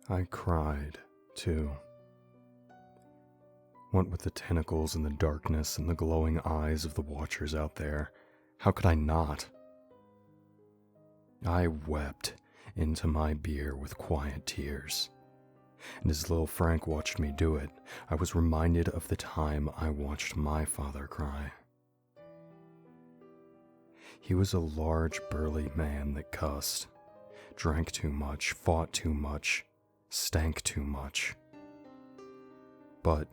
I cried, too. What with the tentacles and the darkness and the glowing eyes of the watchers out there, how could I not? I wept into my beer with quiet tears. And as little Frank watched me do it, I was reminded of the time I watched my father cry. He was a large, burly man that cussed, drank too much, fought too much, stank too much, but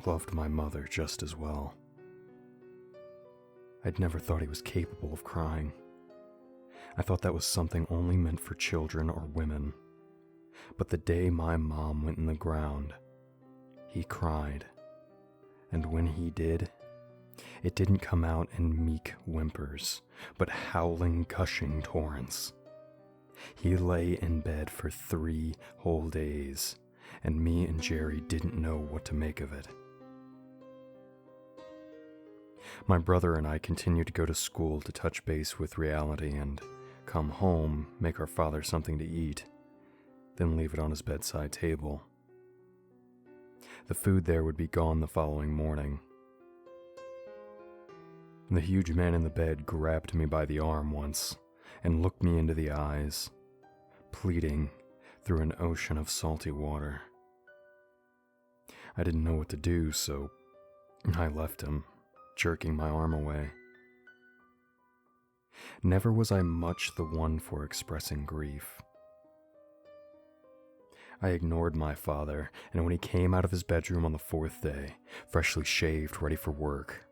loved my mother just as well. I'd never thought he was capable of crying. I thought that was something only meant for children or women. But the day my mom went in the ground, he cried. And when he did, it didn't come out in meek whimpers, but howling, gushing torrents. He lay in bed for 3 whole days, and me and Jerry didn't know what to make of it. My brother and I continued to go to school to touch base with reality and come home, make our father something to eat, then leave it on his bedside table. The food there would be gone the following morning. The huge man in the bed grabbed me by the arm once and looked me into the eyes, pleading through an ocean of salty water. I didn't know what to do, so I left him, jerking my arm away. Never was I much the one for expressing grief. I ignored my father, and when he came out of his bedroom on the 4th day, freshly shaved, ready for work,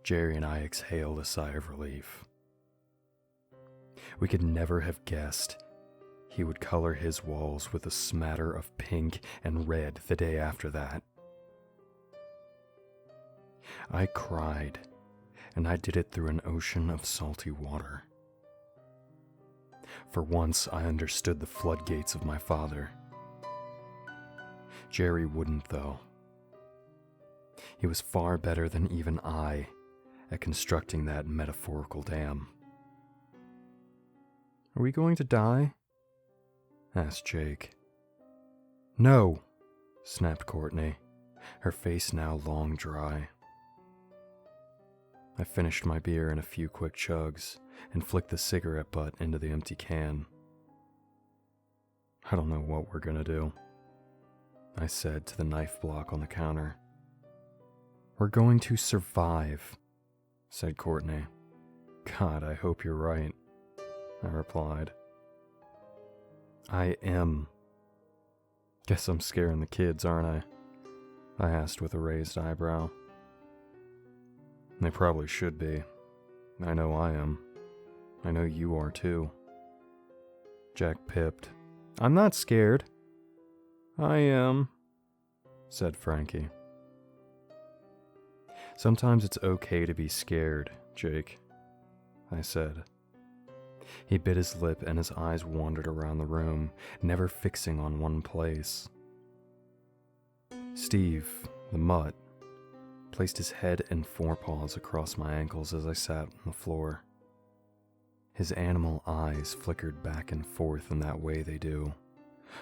Jerry and I exhaled a sigh of relief. We could never have guessed he would color his walls with a smatter of pink and red the day after that. I cried, and I did it through an ocean of salty water. For once, I understood the floodgates of my father. Jerry wouldn't, though. He was far better than even I at constructing that metaphorical dam. "Are we going to die?" asked Jake. "No," snapped Courtney, her face now long dry. I finished my beer in a few quick chugs and flicked the cigarette butt into the empty can. "I don't know what we're gonna do," I said to the knife block on the counter. "We're going to survive," said Courtney. "God, I hope you're right," I replied. "I am. Guess I'm scaring the kids, aren't I?" I asked with a raised eyebrow. "They probably should be. I know I am. I know you are too." Jack pipped. "I'm not scared." "I am," said Frankie. "Sometimes it's okay to be scared, Jake," I said. He bit his lip and his eyes wandered around the room, never fixing on one place. Steve, the mutt, placed his head and forepaws across my ankles as I sat on the floor. His animal eyes flickered back and forth in that way they do,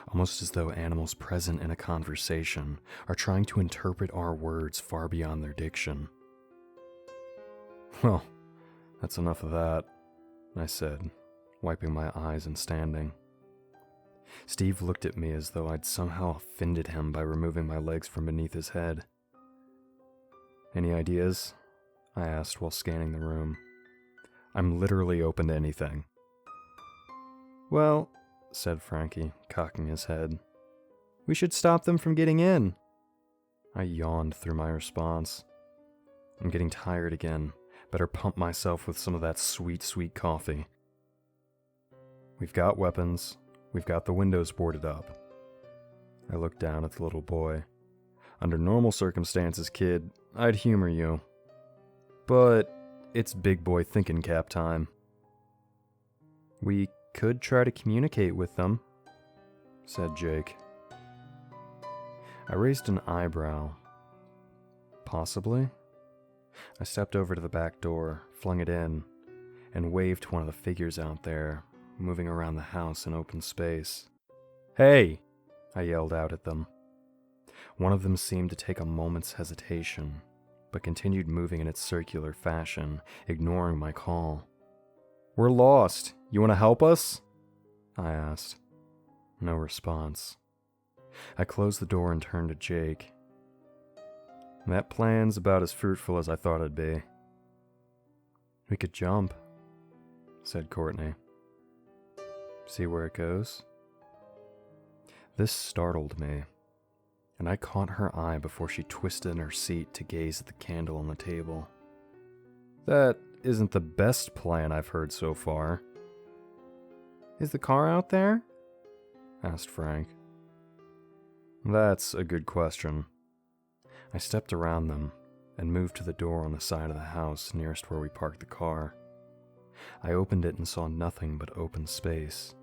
almost as though animals present in a conversation are trying to interpret our words far beyond their diction. "Well, that's enough of that," I said, wiping my eyes and standing. Steve looked at me as though I'd somehow offended him by removing my legs from beneath his head. "Any ideas?" I asked while scanning the room. "I'm literally open to anything." "Well," said Frankie, cocking his head, "we should stop them from getting in." I yawned through my response. "I'm getting tired again. Better pump myself with some of that sweet, sweet coffee." "We've got weapons. We've got the windows boarded up." I looked down at the little boy. "Under normal circumstances, kid, I'd humor you. But it's big boy thinking cap time." "We could try to communicate with them," said Jake. I raised an eyebrow. "Possibly?" I stepped over to the back door, flung it in, and waved to one of the figures out there, moving around the house in open space. "Hey!" I yelled out at them. One of them seemed to take a moment's hesitation, but continued moving in its circular fashion, ignoring my call. "We're lost. You want to help us?" I asked. No response. I closed the door and turned to Jake. "That plan's about as fruitful as I thought it'd be." "We could jump," said Courtney. "See where it goes?" This startled me, and I caught her eye before she twisted in her seat to gaze at the candle on the table. "That isn't the best plan I've heard so far." "Is the car out there?" asked Frank. "That's a good question." I stepped around them and moved to the door on the side of the house nearest where we parked the car. I opened it and saw nothing but open space.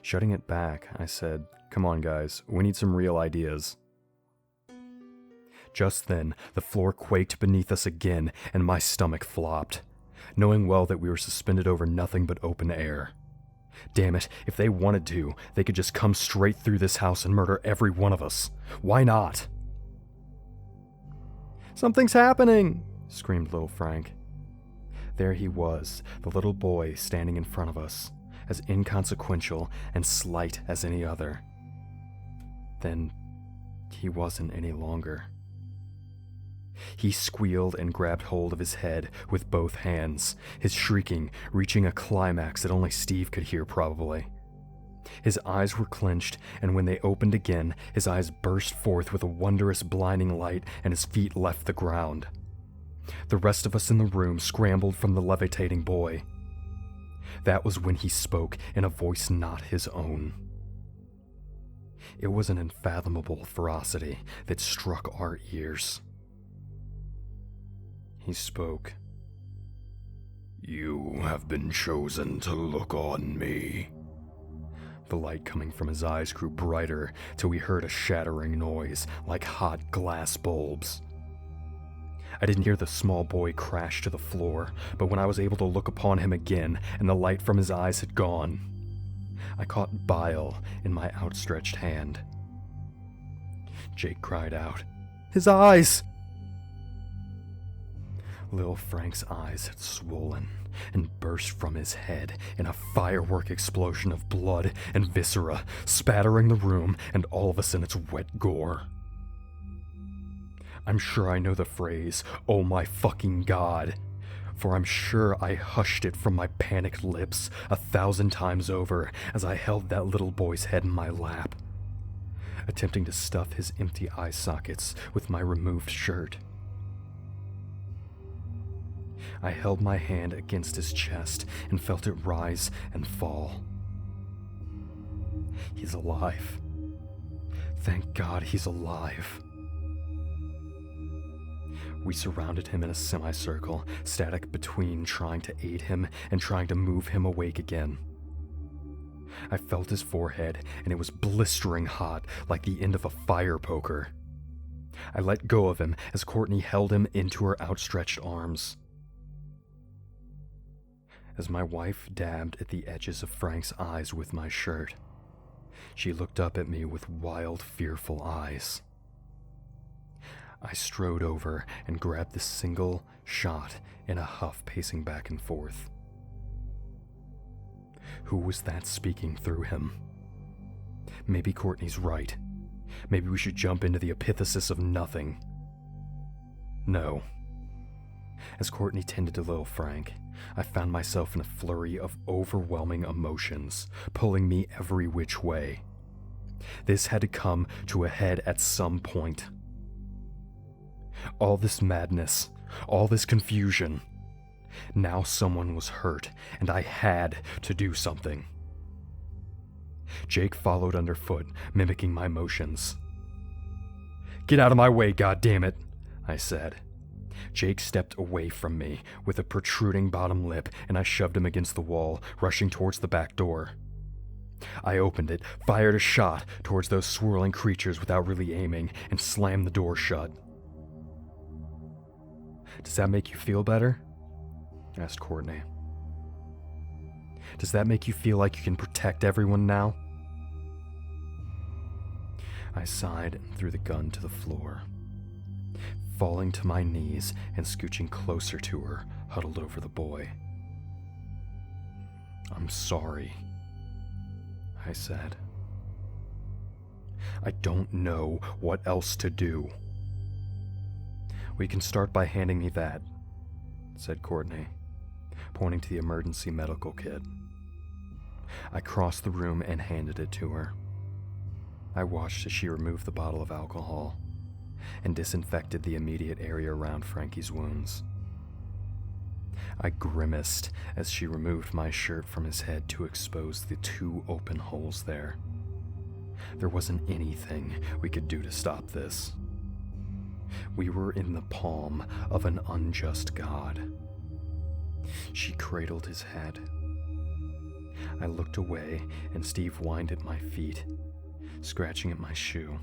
Shutting it back, I said, "Come on, guys, we need some real ideas." Just then, the floor quaked beneath us again, and my stomach flopped, knowing well that we were suspended over nothing but open air. Damn it, if they wanted to, they could just come straight through this house and murder every one of us. Why not? "Something's happening!" screamed little Frank. There he was, the little boy standing in front of us, as inconsequential and slight as any other. Then he wasn't any longer. He squealed and grabbed hold of his head with both hands, his shrieking reaching a climax that only Steve could hear probably. His eyes were clenched, and when they opened again, his eyes burst forth with a wondrous blinding light, and his feet left the ground. The rest of us in the room scrambled from the levitating boy. That was when he spoke in a voice not his own. It was an unfathomable ferocity that struck our ears. He spoke. "You have been chosen to look on me." The light coming from his eyes grew brighter till we heard a shattering noise like hot glass bulbs. I didn't hear the small boy crash to the floor, but when I was able to look upon him again and the light from his eyes had gone, I caught bile in my outstretched hand. Jake cried out, "His eyes!" Lil Frank's eyes had swollen and burst from his head in a firework explosion of blood and viscera, spattering the room and all of us in its wet gore. I'm sure I know the phrase, "Oh my fucking God," for I'm sure I hushed it from my panicked lips 1,000 times over as I held that little boy's head in my lap, attempting to stuff his empty eye sockets with my removed shirt. I held my hand against his chest and felt it rise and fall. He's alive. Thank God he's alive. We surrounded him in a semicircle, static between trying to aid him and trying to move him awake again. I felt his forehead, and it was blistering hot like the end of a fire poker. I let go of him as Courtney held him into her outstretched arms. As my wife dabbed at the edges of Frank's eyes with my shirt, she looked up at me with wild, fearful eyes. I strode over and grabbed the single shot in a huff, pacing back and forth. Who was that speaking through him? Maybe Courtney's right. Maybe we should jump into the epithesis of nothing. No. As Courtney tended to little Frank, I found myself in a flurry of overwhelming emotions, pulling me every which way. This had to come to a head at some point. All this madness, all this confusion. Now someone was hurt, and I had to do something. Jake followed underfoot, mimicking my motions. "Get out of my way, goddammit," I said. Jake stepped away from me with a protruding bottom lip, and I shoved him against the wall, rushing towards the back door. I opened it, fired a shot towards those swirling creatures without really aiming, and slammed the door shut. "Does that make you feel better?" asked Courtney. "Does that make you feel like you can protect everyone now?" I sighed and threw the gun to the floor, falling to my knees and scooching closer to her, huddled over the boy. "I'm sorry," I said. "I don't know what else to do." "We can start by handing me that," said Courtney, pointing to the emergency medical kit. I crossed the room and handed it to her. I watched as she removed the bottle of alcohol and disinfected the immediate area around Frankie's wounds. I grimaced as she removed my shirt from his head to expose the 2 open holes there. There wasn't anything we could do to stop this. We were in the palm of an unjust God. She cradled his head. I looked away, and Steve whined at my feet, scratching at my shoe.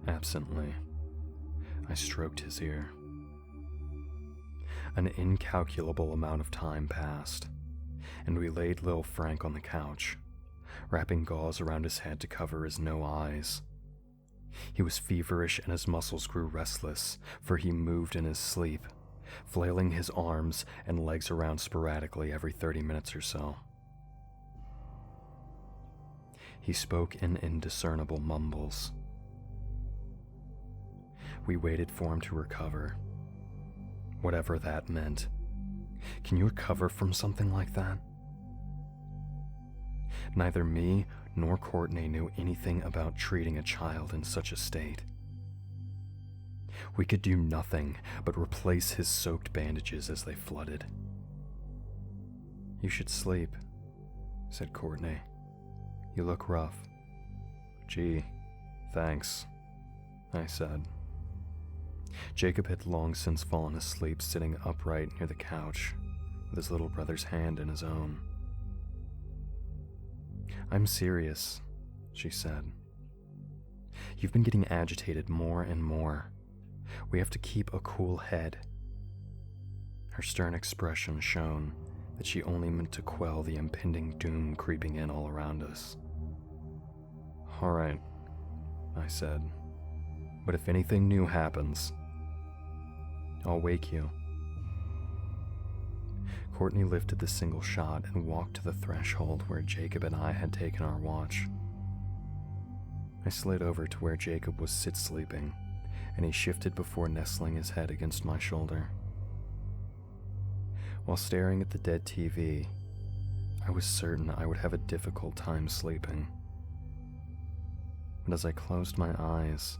Absently, I stroked his ear. An incalculable amount of time passed, and we laid Lil Frank on the couch, wrapping gauze around his head to cover his no eyes. He was feverish and his muscles grew restless, for he moved in his sleep, flailing his arms and legs around sporadically every 30 minutes or so. He spoke in indiscernible mumbles. We waited for him to recover, whatever that meant. Can you recover from something like that? Neither me nor Courtney knew anything about treating a child in such a state. We could do nothing but replace his soaked bandages as they flooded. "You should sleep," said Courtney. "You look rough." "Gee, thanks," I said. Jacob had long since fallen asleep sitting upright near the couch, with his little brother's hand in his own. "I'm serious," she said. "You've been getting agitated more and more. We have to keep a cool head." Her stern expression showed that she only meant to quell the impending doom creeping in all around us. "All right," I said. "But if anything new happens, I'll wake you." Courtney lifted the single shot and walked to the threshold where Jacob and I had taken our watch. I slid over to where Jacob was sit-sleeping, and he shifted before nestling his head against my shoulder. While staring at the dead TV, I was certain I would have a difficult time sleeping. But as I closed my eyes,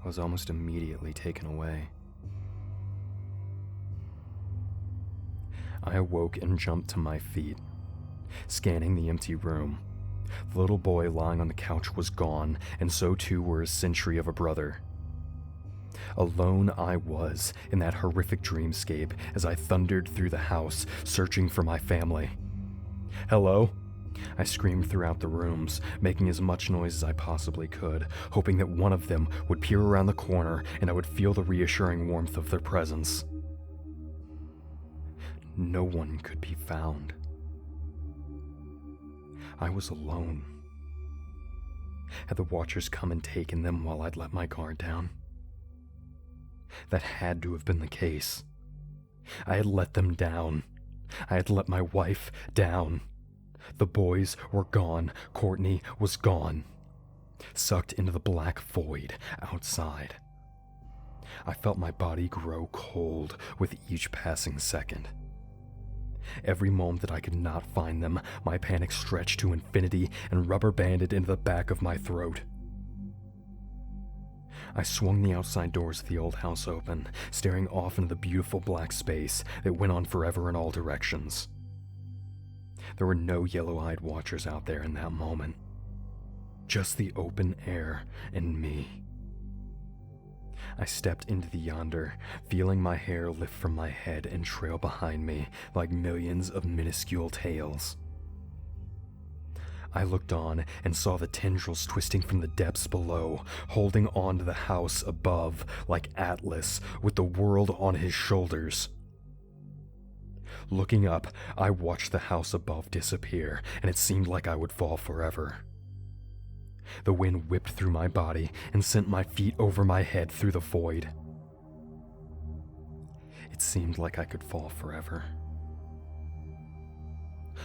I was almost immediately taken away. I awoke and jumped to my feet, scanning the empty room. The little boy lying on the couch was gone, and so too were his century of a brother. Alone I was in that horrific dreamscape as I thundered through the house, searching for my family. "Hello?" I screamed throughout the rooms, making as much noise as I possibly could, hoping that one of them would peer around the corner and I would feel the reassuring warmth of their presence. No one could be found. I was alone. Had the Watchers come and taken them while I'd let my guard down? That had to have been the case. I had let them down. I had let my wife down. The boys were gone. Courtney was gone. Sucked into the black void outside. I felt my body grow cold with each passing second. Every moment that I could not find them, my panic stretched to infinity and rubber banded into the back of my throat. I swung the outside doors of the old house open, staring off into the beautiful black space that went on forever in all directions. There were no yellow-eyed Watchers out there in that moment. Just the open air and me. I stepped into the yonder, feeling my hair lift from my head and trail behind me like millions of minuscule tails. I looked on and saw the tendrils twisting from the depths below, holding on to the house above like Atlas with the world on his shoulders. Looking up, I watched the house above disappear, and it seemed like I would fall forever. The wind whipped through my body and sent my feet over my head through the void. It seemed like I could fall forever.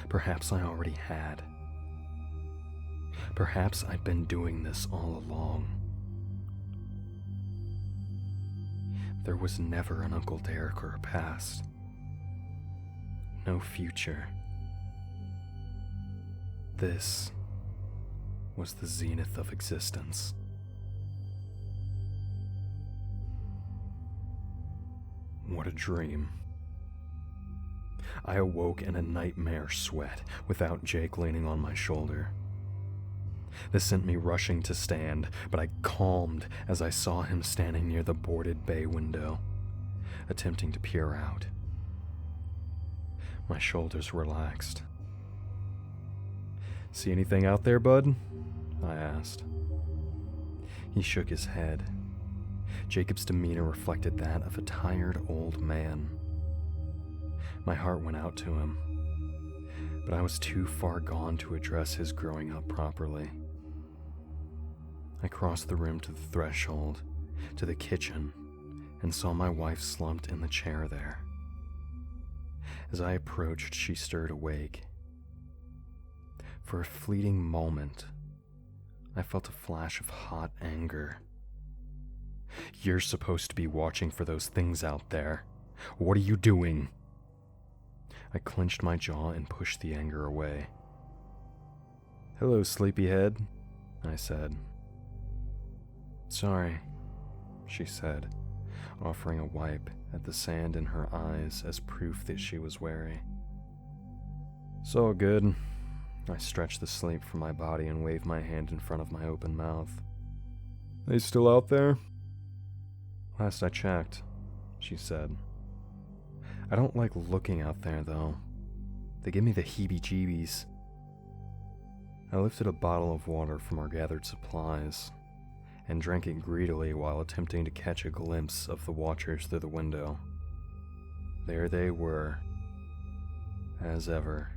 Perhaps I already had. Perhaps I'd been doing this all along. There was never an Uncle Derek or a past. No future. This was the zenith of existence. What a dream. I awoke in a nightmare sweat without Jake leaning on my shoulder. This sent me rushing to stand, but I calmed as I saw him standing near the boarded bay window, attempting to peer out. My shoulders relaxed. "See anything out there, bud?" I asked. He shook his head. Jacob's demeanor reflected that of a tired old man. My heart went out to him, but I was too far gone to address his growing up properly. I crossed the room to the threshold, to the kitchen, and saw my wife slumped in the chair there. As I approached, she stirred awake. For a fleeting moment, I felt a flash of hot anger. "You're supposed to be watching for those things out there. What are you doing?" I clenched my jaw and pushed the anger away. "Hello, sleepyhead," I said. "Sorry," she said, offering a wipe at the sand in her eyes as proof that she was wary. "It's all good." I stretched the sleep from my body and waved my hand in front of my open mouth. "They still out there?" "Last I checked," she said. "I don't like looking out there, though. They give me the heebie-jeebies." I lifted a bottle of water from our gathered supplies and drank it greedily while attempting to catch a glimpse of the watchers through the window. There they were, as ever.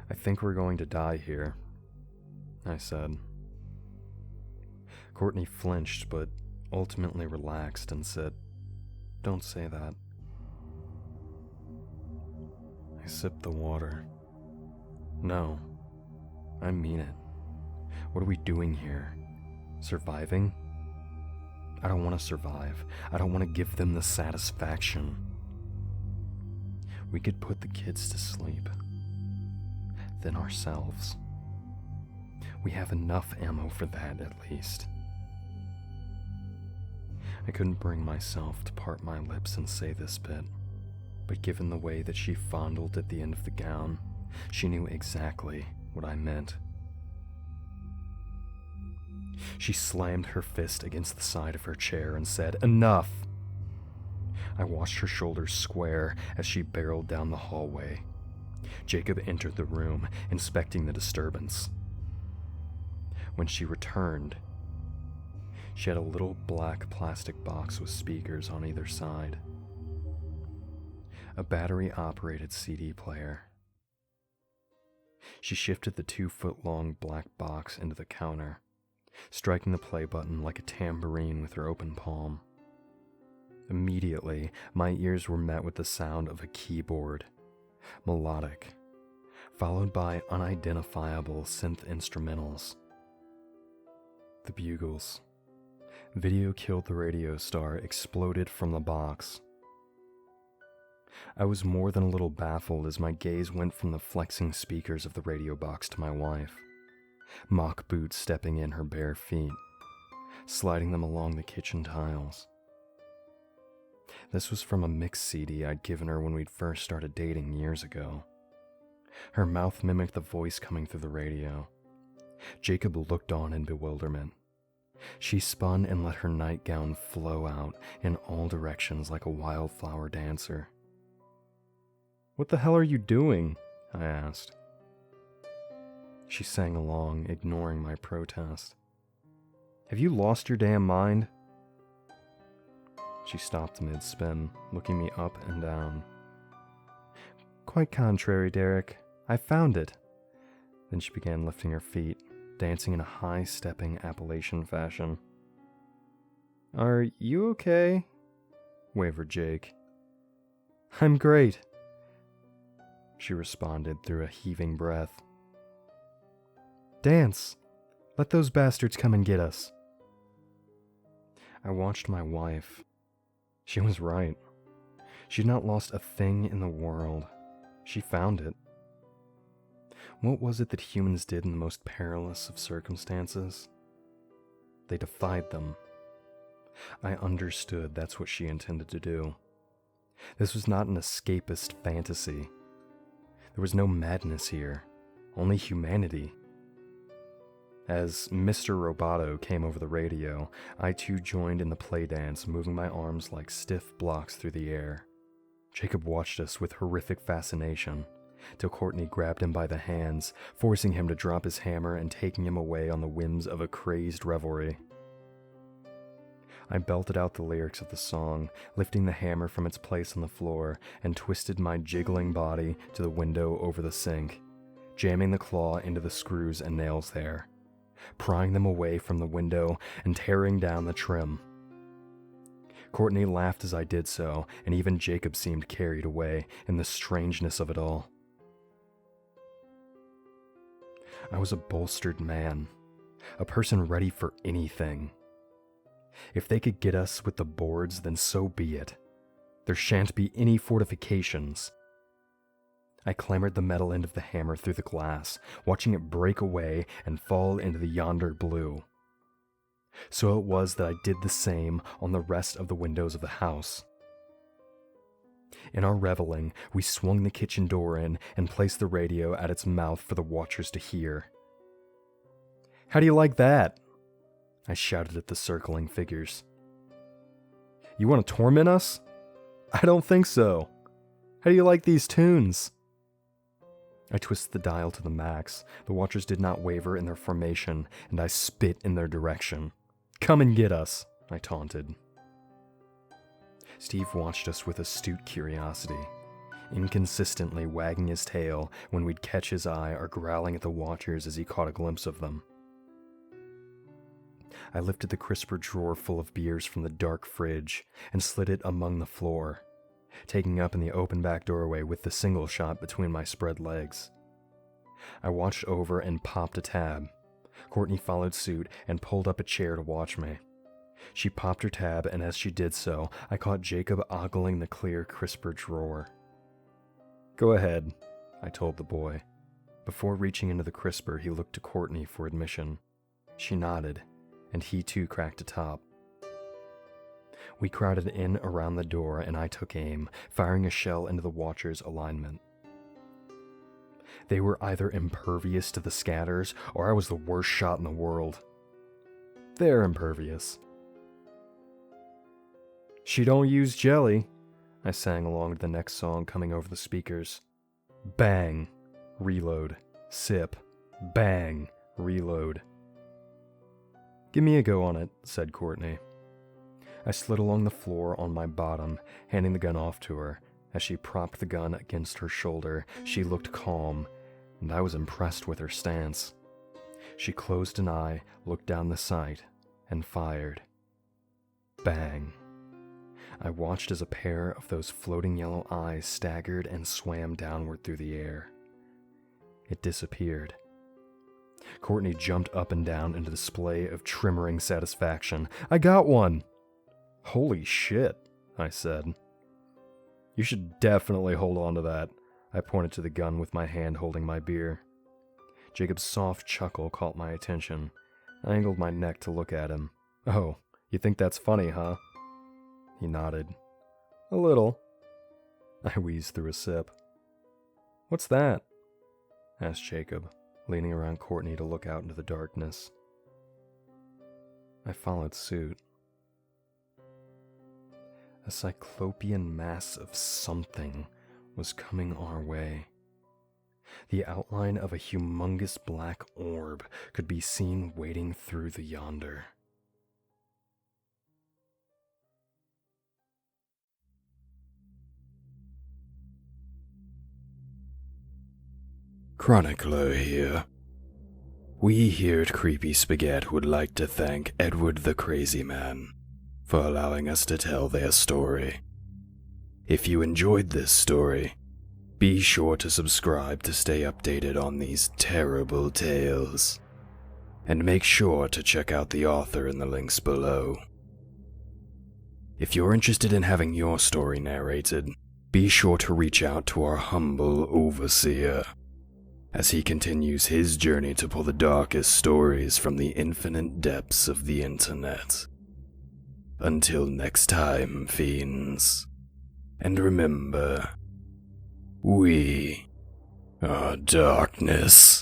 "I think we're going to die here," I said. Courtney flinched, but ultimately relaxed and said, "Don't say that." I sipped the water. "No, I mean it. What are we doing here? Surviving? I don't want to survive. I don't want to give them the satisfaction. We could put the kids to sleep. Then ourselves. We have enough ammo for that, at least." I couldn't bring myself to part my lips and say this bit, but given the way that she fondled at the end of the gown, she knew exactly what I meant. She slammed her fist against the side of her chair and said, "Enough!" I watched her shoulders square as she barreled down the hallway. Jacob entered the room, inspecting the disturbance. When she returned, she had a little black plastic box with speakers on either side. A battery-operated CD player. She shifted the 2-foot-long black box into the counter, striking the play button like a tambourine with her open palm. Immediately, my ears were met with the sound of a keyboard, melodic, followed by unidentifiable synth instrumentals. The bugles. "Video Killed the Radio Star" exploded from the box. I was more than a little baffled as my gaze went from the flexing speakers of the radio box to my wife, mock boots stepping in her bare feet, sliding them along the kitchen tiles. This was from a mix CD I'd given her when we'd first started dating years ago. Her mouth mimicked the voice coming through the radio. Jacob looked on in bewilderment. She spun and let her nightgown flow out in all directions like a wildflower dancer. "What the hell are you doing?" I asked. She sang along, ignoring my protest. "Have you lost your damn mind?" She stopped mid-spin, looking me up and down. "Quite contrary, Derek. I found it." Then she began lifting her feet, dancing in a high-stepping Appalachian fashion. "Are you okay?" wavered Jake. "I'm great," she responded through a heaving breath. "Dance! Let those bastards come and get us." I watched my wife. She was right. She'd not lost a thing in the world. She found it. What was it that humans did in the most perilous of circumstances? They defied them. I understood that's what she intended to do. This was not an escapist fantasy. There was no madness here, only humanity. As Mr. Roboto came over the radio, I too joined in the play dance, moving my arms like stiff blocks through the air. Jacob watched us with horrific fascination, till Courtney grabbed him by the hands, forcing him to drop his hammer and taking him away on the whims of a crazed revelry. I belted out the lyrics of the song, lifting the hammer from its place on the floor, and twisted my jiggling body to the window over the sink, jamming the claw into the screws and nails there, prying them away from the window and tearing down the trim. Courtney laughed as I did so, and even Jacob seemed carried away in the strangeness of it all. I was a bolstered man, a person ready for anything. If they could get us with the boards, then so be it. There shan't be any fortifications. I clambered the metal end of the hammer through the glass, watching it break away and fall into the yonder blue. So it was that I did the same on the rest of the windows of the house. In our reveling, we swung the kitchen door in and placed the radio at its mouth for the watchers to hear. "How do you like that?" I shouted at the circling figures. "You want to torment us? I don't think so. How do you like these tunes?" I twisted the dial to the max. The watchers did not waver in their formation, and I spit in their direction. "Come and get us," I taunted. Steve watched us with astute curiosity, inconsistently wagging his tail when we'd catch his eye or growling at the watchers as he caught a glimpse of them. I lifted the crisper drawer full of beers from the dark fridge and slid it among the floor, taking up in the open back doorway with the single shot between my spread legs. I watched over and popped a tab. Courtney followed suit and pulled up a chair to watch me. She popped her tab, and as she did so, I caught Jacob ogling the clear crisper drawer. "Go ahead," I told the boy. Before reaching into the crisper, he looked to Courtney for admission. She nodded, and he too cracked a top. We crowded in around the door, and I took aim, firing a shell into the watcher's alignment. They were either impervious to the scatters, or I was the worst shot in the world. They're impervious. "She don't use jelly," I sang along to the next song coming over the speakers. Bang, reload, sip, bang, reload. "Give me a go on it," said Courtney. I slid along the floor on my bottom, handing the gun off to her. As she propped the gun against her shoulder, she looked calm, and I was impressed with her stance. She closed an eye, looked down the sight, and fired. Bang. I watched as a pair of those floating yellow eyes staggered and swam downward through the air. It disappeared. Courtney jumped up and down in a display of trimmering satisfaction. "I got one!" "Holy shit," I said. "You should definitely hold on to that." I pointed to the gun with my hand holding my beer. Jacob's soft chuckle caught my attention. I angled my neck to look at him. "Oh, you think that's funny, huh?" He nodded. "A little." I wheezed through a sip. "What's that?" asked Jacob, leaning around Courtney to look out into the darkness. I followed suit. A cyclopean mass of something was coming our way. The outline of a humongous black orb could be seen wading through the yonder. Chronicler here. We here at Creepy Spaghet would like to thank EdwardTheCrazyMan for allowing us to tell their story. If you enjoyed this story, be sure to subscribe to stay updated on these terrible tales, and make sure to check out the author in the links below. If you're interested in having your story narrated, be sure to reach out to our humble overseer, as he continues his journey to pull the darkest stories from the infinite depths of the internet. Until next time, fiends. And remember, we are darkness.